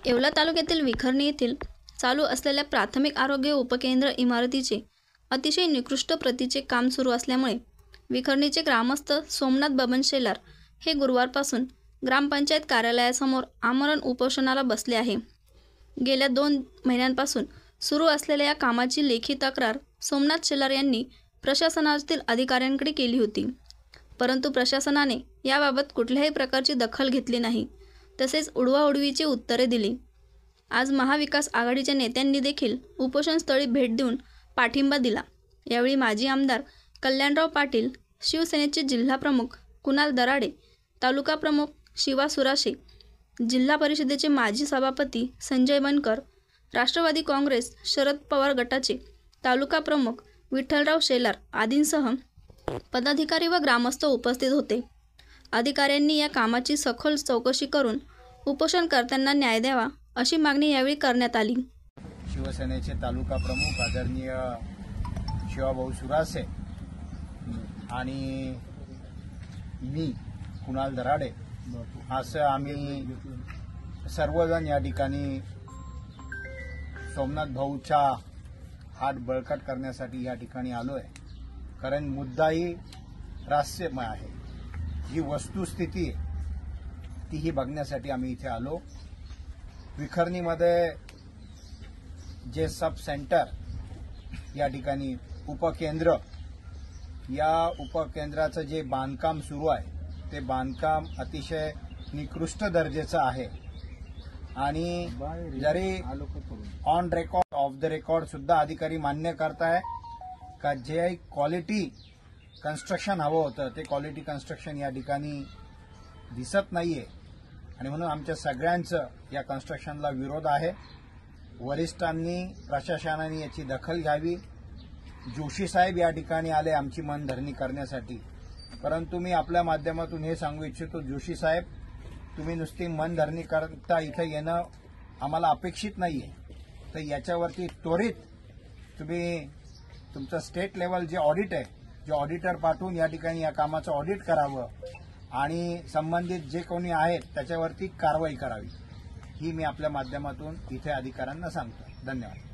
येवला तालुक्यातील विखर्णी येथील चालू असलेल्या प्राथमिक आरोग्य उपकेंद्र इमारतीचे अतिशय निकृष्ट प्रतीचे काम सुरू असल्यामुळे विखर्णीचे ग्रामस्थ सोमनाथ बबन शेलार हे गुरुवारपासून ग्रामपंचायत कार्यालयासमोर आमरण उपोषणाला बसले आहे। गेल्या 2 महिन्यांपासून सुरू असलेल्या या कामाची लेखी तक्रार सोमनाथ शेलार यांनी प्रशासनातील अधिकाऱ्यांकडे केली होती, परंतु प्रशासनाने याबाबत कुठल्याही प्रकारची दखल घेतली नाही, तसेच उडवाउडवीची उत्तरे दिली। आज महाविकास आघाडीच्या नेत्यांनी देखील उपोषणस्थळी भेट देऊन पाठिंबा दिला। यावेळी माजी आमदार कल्याणराव पाटील, शिवसेनेचे जिल्हा प्रमुख कुणाल दराडे, तालुका प्रमुख शिवा सुराशे, जिल्हा परिषदेचे माजी सभापती संजय बनकर, राष्ट्रवादी काँग्रेस शरद पवार गटाचे तालुका प्रमुख विठ्ठलराव शेलार आदींसह पदाधिकारी व ग्रामस्थ उपस्थित होते। अधिकाऱ्यांनी या कामाची सखोल चौकशी करून उपोषणकर्त्यांना न्याय द्यावा अशी मागणी यावेळी करण्यात आली। शिवसेनेचे तालुका प्रमुख आदरणीय शिवाभाऊ सुरासे आणि मी कुणाल दराडे असं आम्ही सर्वजण या ठिकाणी सोमनाथ भाऊचा हात बळकट करण्यासाठी या ठिकाणी आलोय। कारण मुद्दाही रहस्यमय आहे, जी वस्तुस्थिती आहे तीही बघण्यासाठी आम्ही इथे आलो। विखर्णीमध्ये जे सब सेंटर या ठिकाणी उपकेंद्र, या उपकेंद्राचं जे बांधकाम सुरू आहे ते बांधकाम अतिशय निकृष्ट दर्जाचं आहे आणि जरी on record of the record सुद्धा अधिकारी मान्य करताय का जे क्वालिटी कन्स्ट्रक्शन हवं होतं ते क्वालिटी कन्स्ट्रक्शन या ठिकाणी दिसत नाहीये आणि म्हणून आमच्या सगळ्यांचं या कन्स्ट्रक्शनला विरोध आहे। वरिष्ठांनी प्रशासनाने याची दखल घ्यावी। जोशी साहेब या ठिकाणी आले आमची मनधरणी करण्यासाठी, परंतु मी आपल्या माध्यमातून हे सांगू इच्छितो, जोशी साहेब तुम्ही नुसती मनधरणी करता इथे येणं आम्हाला अपेक्षित नाहीये, तर याच्यावरती त्वरित तुम्ही तुमचं स्टेट लेवल जे ऑडिट आहे, जे ऑडिटर पाठवून या ठिकाणी या कामाचं ऑडिट करावं आणि संबंधित जे कोणी आहेत त्याच्यावरती कारवाई करावी, ही मी आपल्या माध्यमातून इथे अधिकाऱ्यांना सांगतो। धन्यवाद।